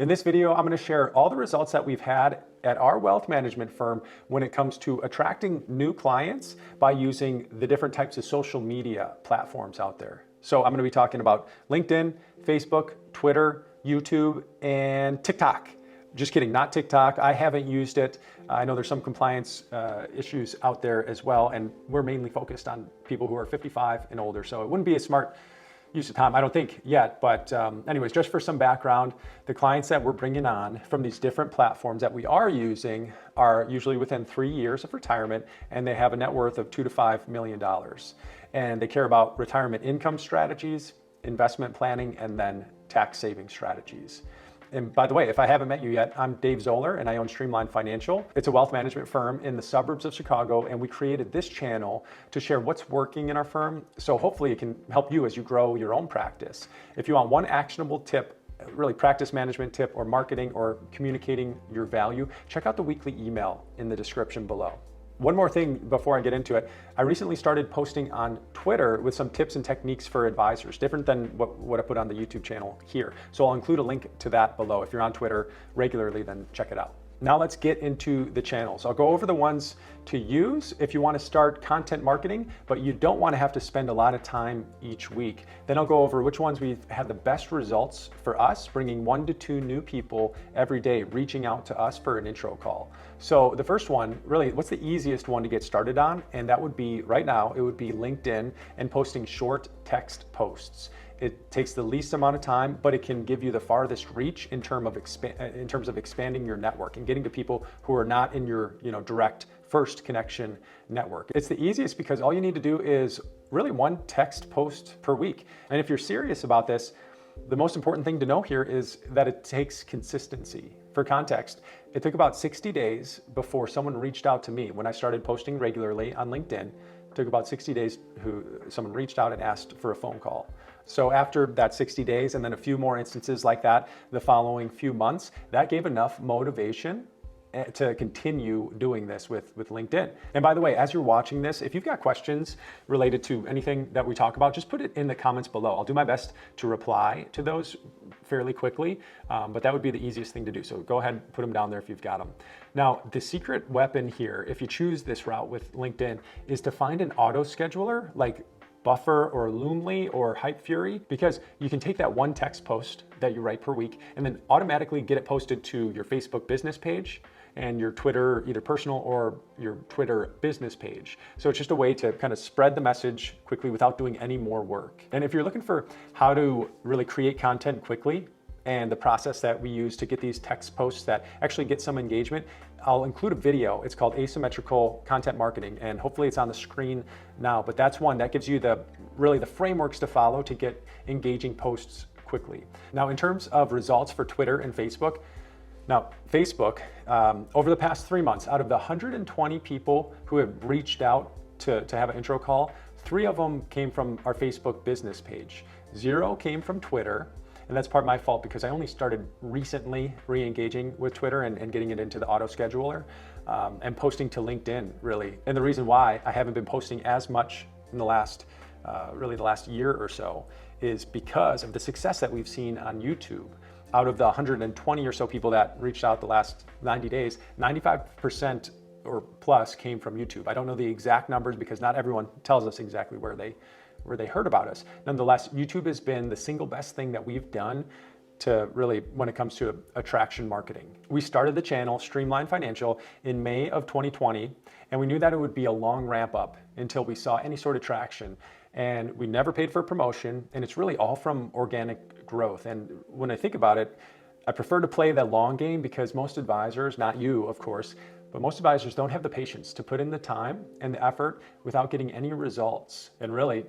In this video, I'm going to share all the results that we've had at our wealth management firm when it comes to attracting new clients by using the different types of social media platforms out there. So I'm going to be talking about LinkedIn, Facebook, Twitter, YouTube, and TikTok. Just kidding, not TikTok. I haven't used it. I know there's some compliance issues out there as well, and we're mainly focused on people who are 55 and older, so it wouldn't be a smart use of time, I don't think yet, but anyways, just for some background, the clients that we're bringing on from these different platforms that we are using are usually within 3 years of retirement, and they have a net worth of $2 to $5 million. And they care about retirement income strategies, investment planning, and then tax saving strategies. And by the way, if I haven't met you yet, I'm Dave Zoller and I own Streamline Financial. It's a wealth management firm in the suburbs of Chicago, and we created this channel to share what's working in our firm. So hopefully it can help you as you grow your own practice. If you want one actionable tip, really practice management tip or marketing or communicating your value, check out the weekly email in the description below. One more thing before I get into it, I recently started posting on Twitter with some tips and techniques for advisors, different than what I put on the YouTube channel here. So I'll include a link to that below. If you're on Twitter regularly, then check it out. Now let's get into the channels. I'll go over the ones to use if you want to start content marketing, but you don't want to have to spend a lot of time each week. Then I'll go over which ones we've had the best results for us, bringing 1 to 2 new people every day, reaching out to us for an intro call. So the first one, really, what's the easiest one to get started on? And that would be, right now, it would be LinkedIn and posting short text posts. It takes the least amount of time, but it can give you the farthest reach in terms of expanding your network and getting to people who are not in your direct first connection network. It's the easiest because all you need to do is really 1 text post per week. And if you're serious about this, the most important thing to know here is that it takes consistency. For context, it took about 60 days before someone reached out to me when I started posting regularly on LinkedIn. It took about 60 days someone reached out and asked for a phone call. So after that 60 days and then a few more instances like that the following few months, that gave enough motivation to continue doing this with LinkedIn. And by the way, as you're watching this, if you've got questions related to anything that we talk about, just put it in the comments below. I'll do my best to reply to those fairly quickly, but that would be the easiest thing to do. So go ahead and put them down there if you've got them. Now, the secret weapon here, if you choose this route with LinkedIn, is to find an auto scheduler like Buffer or Loomly or Hypefury, because you can take that 1 text post that you write per week and then automatically get it posted to your Facebook business page and your Twitter, either personal or your Twitter business page. So it's just a way to kind of spread the message quickly without doing any more work. And if you're looking for how to really create content quickly and the process that we use to get these text posts that actually get some engagement, I'll include a video. It's called Asymmetrical Content Marketing, and hopefully it's on the screen now, but that's one that gives you really the frameworks to follow to get engaging posts quickly. Now, in terms of results for Twitter and Facebook, now, Facebook, over the past 3 months, out of the 120 people who have reached out to have an intro call, 3 of them came from our Facebook business page. 0 came from Twitter, and that's part of my fault because I only started recently re-engaging with Twitter and getting it into the auto scheduler and posting to LinkedIn, really. And the reason why I haven't been posting as much in the last year or so is because of the success that we've seen on YouTube. Out of the 120 or so people that reached out the last 90 days, 95% or plus came from YouTube. I don't know the exact numbers because not everyone tells us exactly where they heard about us. Nonetheless, YouTube has been the single best thing that we've done to really, when it comes to attraction marketing. We started the channel, Streamline Financial, in May of 2020, and we knew that it would be a long ramp up until we saw any sort of traction. And we never paid for promotion, and it's really all from organic growth. And when I think about it, I prefer to play the long game because most advisors, not you, of course, but most advisors don't have the patience to put in the time and the effort without getting any results. And really,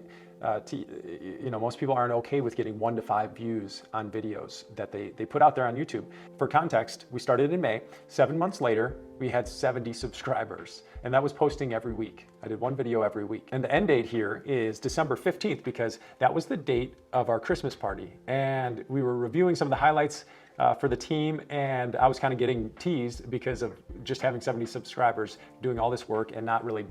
most people aren't okay with getting 1 to 5 views on videos that they put out there on YouTube. For context, we started in May. 7 months later, we had 70 subscribers, and that was posting every week. I did 1 video every week. And the end date here is December 15th because that was the date of our Christmas party. And we were reviewing some of the highlights for the team, and I was kind of getting teased because of just having 70 subscribers, doing all this work and not really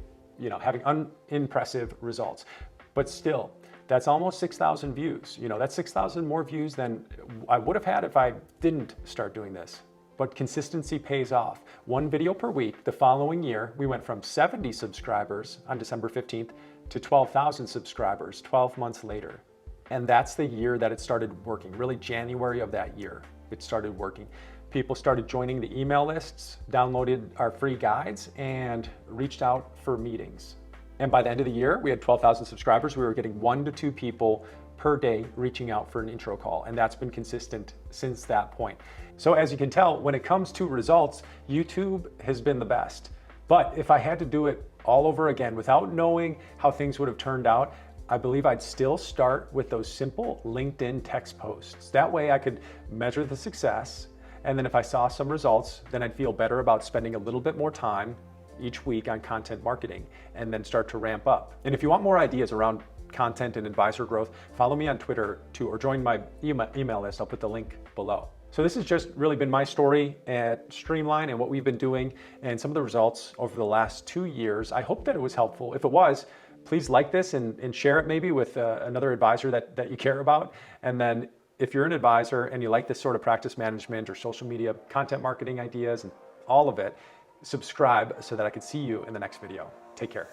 having unimpressive results. But still, That's almost 6,000 views. You know, that's 6,000 more views than I would have had if I didn't start doing this. But consistency pays off. One video per week. The following year, we went from 70 subscribers on December 15th to 12,000 subscribers 12 months later. And that's the year that it started working, really January of that year, it started working. People started joining the email lists, downloaded our free guides, and reached out for meetings. And by the end of the year, we had 12,000 subscribers. We were getting 1 to 2 people per day reaching out for an intro call. And that's been consistent since that point. So as you can tell, when it comes to results, YouTube has been the best. But if I had to do it all over again without knowing how things would have turned out, I believe I'd still start with those simple LinkedIn text posts. That way I could measure the success. And then if I saw some results, then I'd feel better about spending a little bit more time each week on content marketing and then start to ramp up. And if you want more ideas around content and advisor growth, follow me on Twitter too, or join my email list. I'll put the link below. So this has just really been my story at Streamline and what we've been doing and some of the results over the last 2 years. I hope that it was helpful. If it was, please like this and share it maybe with another advisor that you care about. And then if you're an advisor and you like this sort of practice management or social media content marketing ideas and all of it, subscribe so that I can see you in the next video. Take care.